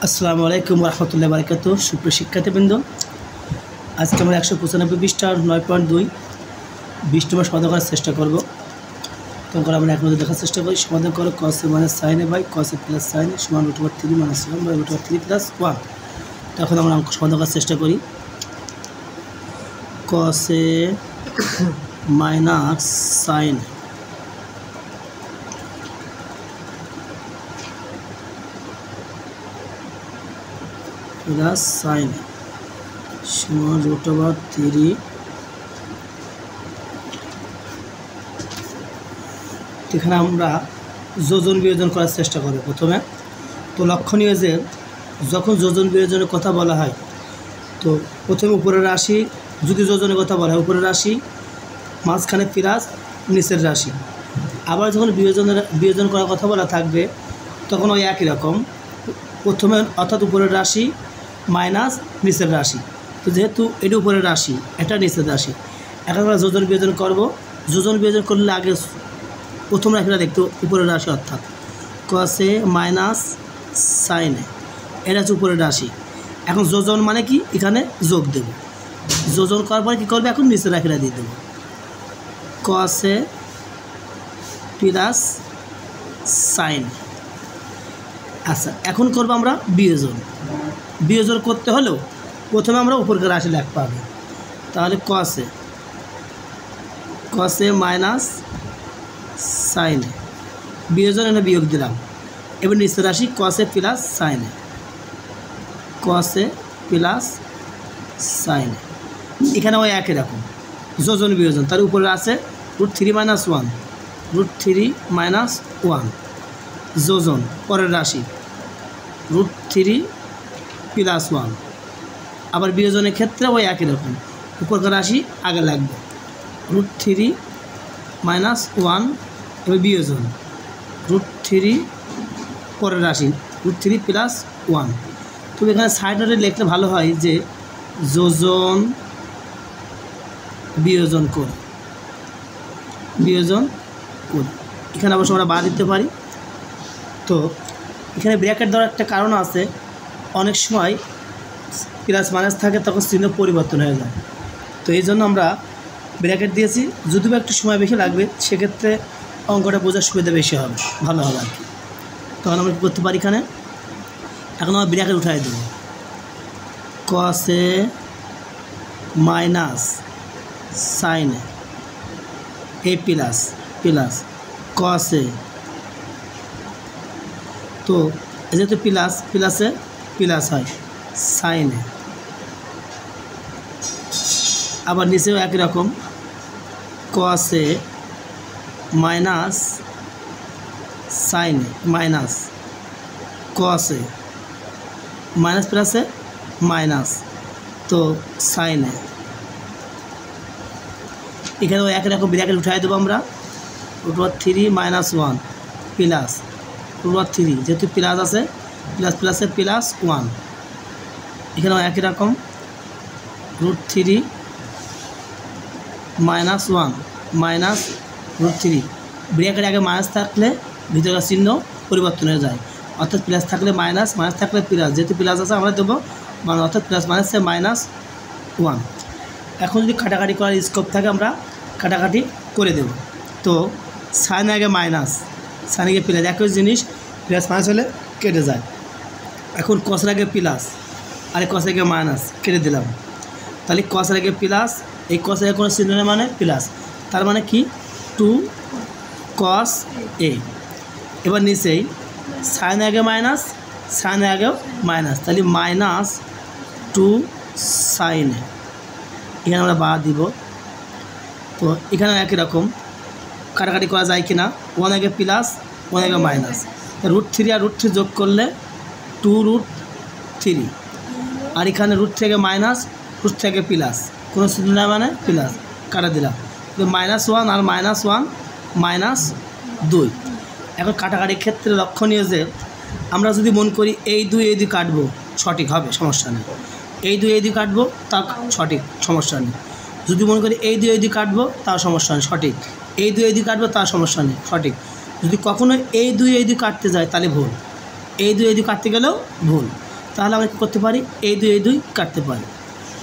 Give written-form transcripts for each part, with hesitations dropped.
আসসালামু আলাইকুম রহমতুল্লাহি বারাকাতুহু। সুপ্রিয় শিক্ষার্থীবৃন্দ, আজকে আমরা 195 পৃষ্ঠার 9.2 20 নম্বর সমাধান করার চেষ্টা করব। তখন আমরা এক নজর দেখার চেষ্টা করি। সমাধান করো cos a minus sin a by cos a plus sin a সমান √3 minus 1 by √3 plus 1। তখন আমরা অঙ্ক সমাধান করার চেষ্টা করি। cos a minus sin plus sin সমান √3। এখানে আমরা যোজন বিয়োজন করার চেষ্টা করি প্রথমে। তো লক্ষণীয় যে যখন যোজন বিয়োজনের কথা বলা হয়, তো প্রথমে উপরের রাশি, যদি যোজনের কথা বলা হয় উপরের রাশি, মাঝখানে প্লাস নিচের রাশি। আবার যখন বিয়োজন করার কথা বলা থাকবে তখন ওই একই রকম, প্রথমে অর্থাৎ উপরের রাশি মাইনাস নিচের রাশি। তো যেহেতু এটা উপরের রাশি, এটা নিচের রাশি, এখন আমরা যোজন বিয়োজন করব। যোজন বিয়োজন করলে আগে প্রথম রাশিটা দেখতো উপরের রাশি, অর্থাৎ cos a minus sin a, এটা হচ্ছে উপরের রাশি। এখন যোজন মানে কি, এখানে যোগ দেব। যোজন করার পরে কী করবে, এখন নিচের রাশিটা দিয়ে দেবো, cos a প্লাস sin। আচ্ছা, এখন করবো আমরা বিয়োজন। বিয়োজন করতে হলেও প্রথমে আমরা উপরকার রাশি লিখতে হবে। তাহলে cos a minus sin a, বিয়োজন এনে বিয়োগ দিলাম। এবার নিচের রাশি cos a plus sin a, cos a plus sin a। এখানে ওই একই রকম যোজন বিয়োজন। তার উপরে আছে √3 minus 1, √3 minus 1 যোজন, পরের রাশি √3 প্লাস 1। আবার বিয়োজনের ক্ষেত্রে ওই একই রকম, উপরকার রাশি আগে লাগবে √3 minus 1, এবার বিয়োজন √3 পরের রাশি √3 প্লাস 1। তবে এখানে সাইডে লিখলে ভালো হয় যে যোজন বিয়োজন করি, বিয়োজন করি। এখানে অবশ্য আমরা বাদ দিতে পারি। তো এখানে ব্র্যাকেট দেওয়ার একটা কারণ আছে, অনেক সময় প্লাস মাইনাস থাকে তখন চিহ্ন পরিবর্তন হয়ে যায়। তো এই জন্য আমরা ব্র্যাকেট দিয়েছি, যদিও একটু সময় বেশি লাগবে, সেক্ষেত্রে অঙ্কটা বোঝার সুবিধা বেশি হবে, ভালো হবে আর কি। তখন আমরা কী করতে পারি, এখানে এখন আমরা ব্র্যাকেট উঠাই দেব, cos a minus sin a plus plus cos a। তো যেহেতু প্লাস প্লাসে প্লাস হয় sin a। আবার নিচেও একই রকম cos a minus sin a minus cos a, minus প্লাসে মাইনাস, তো sin a। এখানেও একই রকম ব্র্যাকেট উঠাই দেবো আমরা, √3 minus 1 প্লাস √3, যেহেতু প্লাস আছে প্লাস প্লাসে প্লাস 1। এখানেও একই রকম √3 minus 1 মাইনাস √3। ব্র্যাকেট আগে মাইনাস থাকলে ভিতরের চিহ্ন পরিবর্তন হয়ে যায়, অর্থাৎ প্লাস থাকলে মাইনাস, মাইনাস থাকলে প্লাস, যেহেতু প্লাস আছে আমরা দেবো মানে, অর্থাৎ প্লাস মাইনাসে -1। এখন যদি কাটাকাটি করার স্কোপ থাকে আমরা কাটাকাটি করে দেব। তো সাইন আগে মাইনাস, সাইন আগে প্লাস, একই জিনিস, প্লাস মাইনাস হলে কেটে যায়। এখন কসের আগে প্লাস আর কসের আগে মাইনাস কেটে দিলাম, তাহলে কসের আগে প্লাস, এই কসের আগে কোনো চিহ্ন মানে প্লাস, তার মানে কি 2 cos a। এবার নিচেই সাইন আগে মাইনাস, সাইন আগেও মাইনাস, তাহলে -2 sin a। এখানে আমরা বাদ দিব। তো এখানে একই রকম কাটাকাটি করা যায় কি না, 1 আগে প্লাস 1 আগে মাইনাস, √3 আর √3 যোগ করলে 2√3, আর এখানে √3 আগে মাইনাস, √3 আগে প্লাস, কোনো চিহ্ন না মানে প্লাস, কাটা দিলাম। তো -1 আর -1 -2। এখন কাটাকাটির ক্ষেত্রে লক্ষণীয় যে আমরা যদি মনে করি এই দুই কাটবো, সঠিক হবে, সমস্যা নেই। এই দুই কাটবো তা সঠিক, সমস্যা নেই। যদি মনে করি এই দুই কাটবো তাও সমস্যা নেই, সঠিক। এই দুই কাটবো তার সমস্যা নেই, সঠিক। যদি কখনো এই দুই কাটতে যায় তাহলে ভুল, এই দুই কাটতে গেলেও ভুল। তাহলে আমরা কী করতে পারি, এই দুই কাটতে পারি,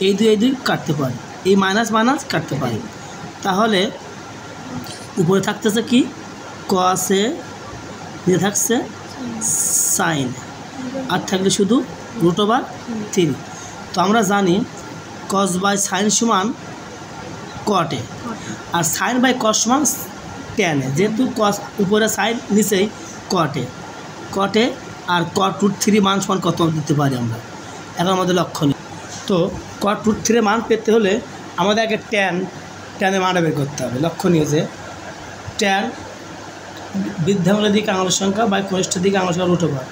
এই দুই কাটতে পারি, এই মাইনাস মাইনাস কাটতে পারি। তাহলে উপরে থাকতেছে কি, কসে, নিচে থাকছে সাইন, আর থাকলে শুধু √3। তো আমরা জানি কস বাই সাইন সমান কটে, আর সাইন বাই কস সমান ট্যানে। যেহেতু কস উপরে সাইন নিচেই কটে আর cot√3 মান সমান কত দিতে পারি আমরা, এখন আমাদের লক্ষণীয়। তো cot√3 মান পেতে হলে আমাদের আগে ট্যানের মানটা বের করতে হবে। লক্ষণীয় যে ট্যান বৃদ্ধাঙ্গুলের দিকে আঙুলের সংখ্যা বাই কনিষ্ঠের দিকে আঙুলের সংখ্যা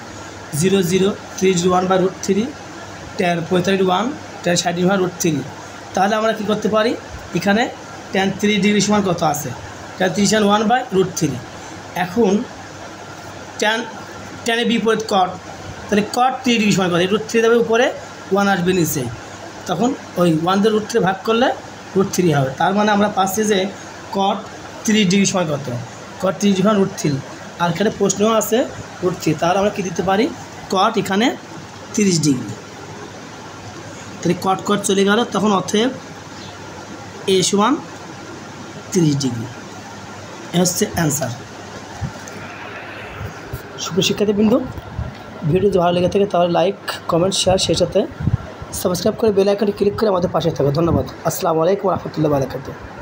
√0 0 3 1 বাই √3, ট্যান 45 1, ট্যান 60 ভাগ √3। তাহলে আমরা কী করতে পারি, এখানে ট্যান 3 ডিগ্রি সমান কত আছে, ট্যান 3 1 বাই √3। এখন ট্যানে বিপরীত কট, তাহলে cot 3 ডিগ্রি সমান কত, √3 দেবে উপরে, 1 আসবে নিচে, তখন ওই 1 দিয়ে √3 ভাগ করলে √3 হবে। তার মানে আমরা পাচ্ছি যে cot 3 ডিগ্রি সমান কত, cot 3 ডিগ্রি সমান √3। আর এখানে প্রশ্নও আছে √3, তাহলে আমরা কী দিতে পারি, cot এখানে 30 ডিগ্রি, তাহলে cot চলে গেল, তখন অতএব a সমান 30 ডিগ্রি। এ হচ্ছে অ্যান্সার। সুপ্রশিক্ষার্থীবৃন্দ, ভিডিও যদি ভালো লেগে থাকে তাহলে লাইক, কমেন্ট, শেয়ার, সেই সাথে সাবস্ক্রাইব করে বেল আইকনে ক্লিক করে আমাদের পাশে থাকো। ধন্যবাদ। আসসালামু আলাইকুম ওয়া রাহমাতুল্লাহি ওয়া বারাকাতুহু।